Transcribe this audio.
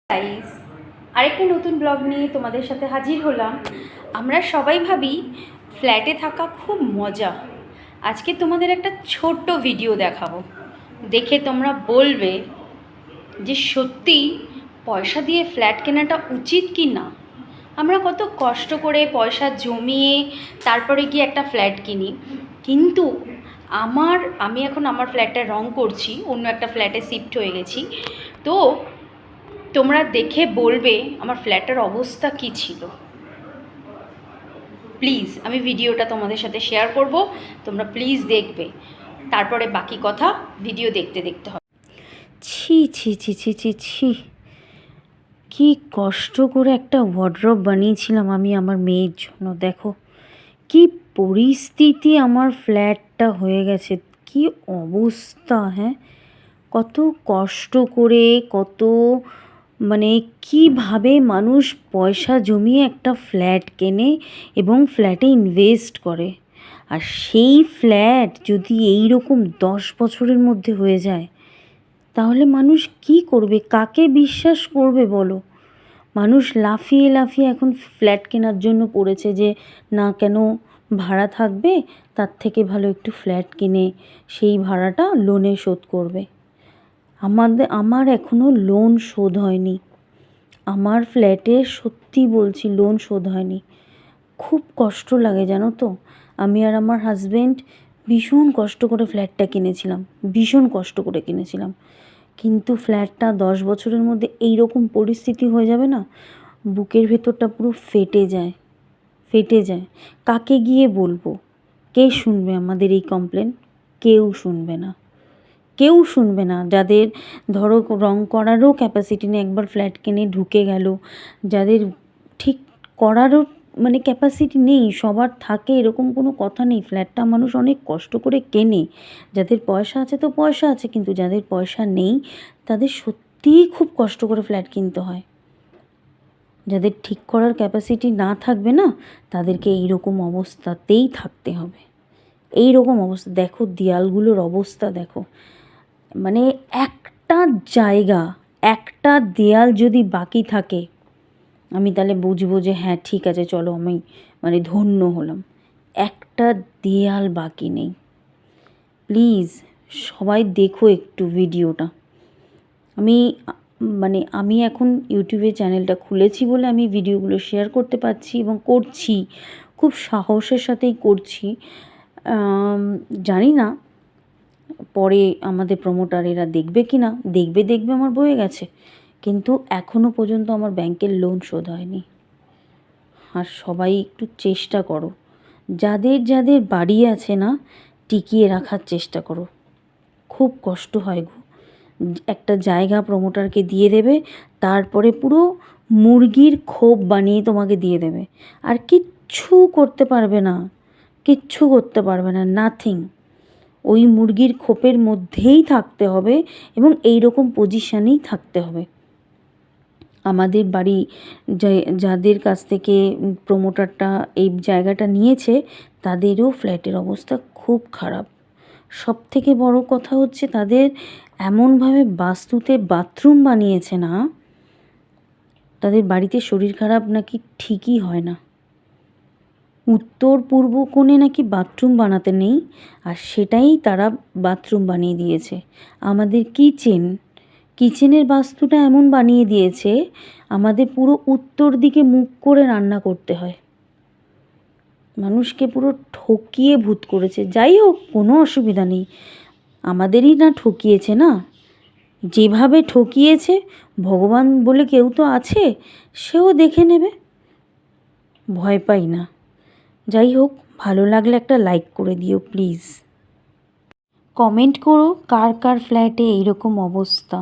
Guys, আরেকটা নতুন blog নিয়ে তোমাদের সাথে হাজির হলাম। আমরা সবাই ভাবি ফ্ল্যাটে থাকা খুব মজা। আজকে তোমাদের একটা ছোট্ট ভিডিও দেখাবো, দেখে তোমরা বলবে যে সত্যি পয়সা দিয়ে ফ্ল্যাট কেনাটা উচিত কি না। আমরা কত কষ্ট করে পয়সা জমিয়ে তারপরে গিয়ে একটা ফ্ল্যাট কিনি, কিন্তু আমি এখন আমার ফ্ল্যাটটা রং করছি, অন্য একটা ফ্ল্যাটে শিফট হয়ে গেছি। তো তোমরা দেখে বলবে আমার ফ্ল্যাটের অবস্থা কী ছিল। প্লিজ আমি ভিডিওটা তোমাদের সাথে শেয়ার করব, তোমরা প্লিজ দেখবে, তারপরে বাকি কথা ভিডিও দেখতে দেখতে হবে। ছি ছি ছি ছি ছি ছি, কী কষ্ট করে একটা ওয়ার্ড্রব বানিয়েছিলাম আমি আমার মেয়ের জন্য। দেখো কি পরিস্থিতি আমার ফ্ল্যাটটা হয়ে গেছে, কি অবস্থা। হ্যাঁ, কত কষ্ট করে, কত কিভাবে মানুষ পয়সা জমিয়ে একটা ফ্ল্যাট কেনে এবং ফ্ল্যাটে ইনভেস্ট করে। আর সেই ফ্ল্যাট যদি এই রকম 10 বছরের মধ্যে হয়ে যায়, তাহলে মানুষ কি করবে, কাকে বিশ্বাস করবে বলো। মানুষ লাফিয়ে লাফিয়ে এখন ফ্ল্যাট কেনার জন্য পড়েছে, যে না কেন ভাড়া থাকবে, তার থেকে ভালো একটু ফ্ল্যাট কিনে সেই ভাড়াটা লোনে শোধ করবে। আমার এখনও লোন শোধ হয়নি, আমার ফ্ল্যাটে সত্যি বলছি লোন শোধ হয়নি। খুব কষ্ট লাগে জানো তো। আমি আর আমার হাজব্যান্ড ভীষণ কষ্ট করে ফ্ল্যাটটা কিনেছিলাম, ভীষণ কষ্ট করে কিনেছিলাম, কিন্তু ফ্ল্যাটটা 10 বছরের মধ্যে এই রকম পরিস্থিতি হয়ে যাবে না, বুকের ভেতরটা পুরো ফেটে যায়, ফেটে যায়। কাকে গিয়ে বলবো, কে শুনবে আমাদের এই কমপ্লেন? কেউ শুনবে না, কেউ শুনবে না। যাদের ধরো রং করারও ক্যাপাসিটি নেই, একবার ফ্ল্যাট কিনে ঢুকে গেল, যাদের ঠিক করারও ক্যাপাসিটি নেই, সবার থাকে এরকম কোনো কথা নেই। ফ্ল্যাটটা মানুষ অনেক কষ্ট করে কেনে, যাদের পয়সা আছে তো পয়সা আছে, কিন্তু যাদের পয়সা নেই তাদের সত্যিই খুব কষ্ট করে ফ্ল্যাট কিনতে হয়। যাদের ঠিক করার ক্যাপাসিটি না থাকবে না, তাদেরকে এইরকম অবস্থাতেই থাকতে হবে। এই রকম অবস্থা দেখো, দেয়ালগুলোর অবস্থা দেখো, একটা জায়গা, একটা দেয়াল যদি বাকি থাকে, আমি তাহলে বুঝবো যে হ্যাঁ ঠিক আছে, চলো আমি ধন্য হলাম। একটা দেয়াল বাকি নেই। প্লিজ সবাই দেখো একটু ভিডিওটা। আমি এখন ইউটিউবে চ্যানেলটা খুলেছি বলে আমি ভিডিওগুলো শেয়ার করতে পারছি এবং করছি, খুব সাহসের সাথেই করছি। জানি না পরে আমাদের প্রমোটার এরা দেখবে কি না, দেখবে আমার বয়ে গেছে, কিন্তু এখনও পর্যন্ত আমার ব্যাংকের লোন শোধ হয়নি। আর সবাই একটু চেষ্টা করো, যাদের যাদের বাড়ি আছে না, টিকিয়ে রাখার চেষ্টা করো। খুব কষ্ট হয় গো। একটা জায়গা প্রমোটারকে দিয়ে দেবে, তারপরে পুরো মুরগির খোপ বানিয়ে তোমাকে দিয়ে দেবে, আর কিচ্ছু করতে পারবে না, কিচ্ছু করতে পারবে না, নাথিং। ওই মুরগির খোপের মধ্যেই থাকতে হবে এবং এই রকম পজিশানেই থাকতে হবে। আমাদের বাড়ি যাদের কাছ থেকে প্রমোটারটা এই জায়গাটা নিয়েছে, তাদেরও ফ্ল্যাটের অবস্থা খুব খারাপ। সব থেকে বড় কথা হচ্ছে, তাদের এমনভাবে বাস্তুতে বাথরুম বানিয়েছে না, তাদের বাড়িতে শরীর খারাপ নাকি ঠিকই হয় না। উত্তর পূর্ব কোণে নাকি বাথরুম বানাতে নেই, আর সেটাই তারা বাথরুম বানিয়ে দিয়েছে। আমাদের কিচেনের বাস্তুটা এমন বানিয়ে দিয়েছে, আমাদের পুরো উত্তর দিকে মুখ করে রান্না করতে হয়। মানুষকে পুরো ঠকিয়ে ভূত করেছে। যাই হোক, কোনো অসুবিধা নেই, আমাদেরই না ঠকিয়েছে না, যেভাবে ঠকিয়েছে ভগবান বলে কেউ তো আছে, সেও দেখে নেবে, ভয় পাই না। যাই হোক, ভালো লাগলে একটা লাইক করে দিও প্লিজ। কমেন্ট করো কার কার ফ্ল্যাটে এইরকম অবস্থা।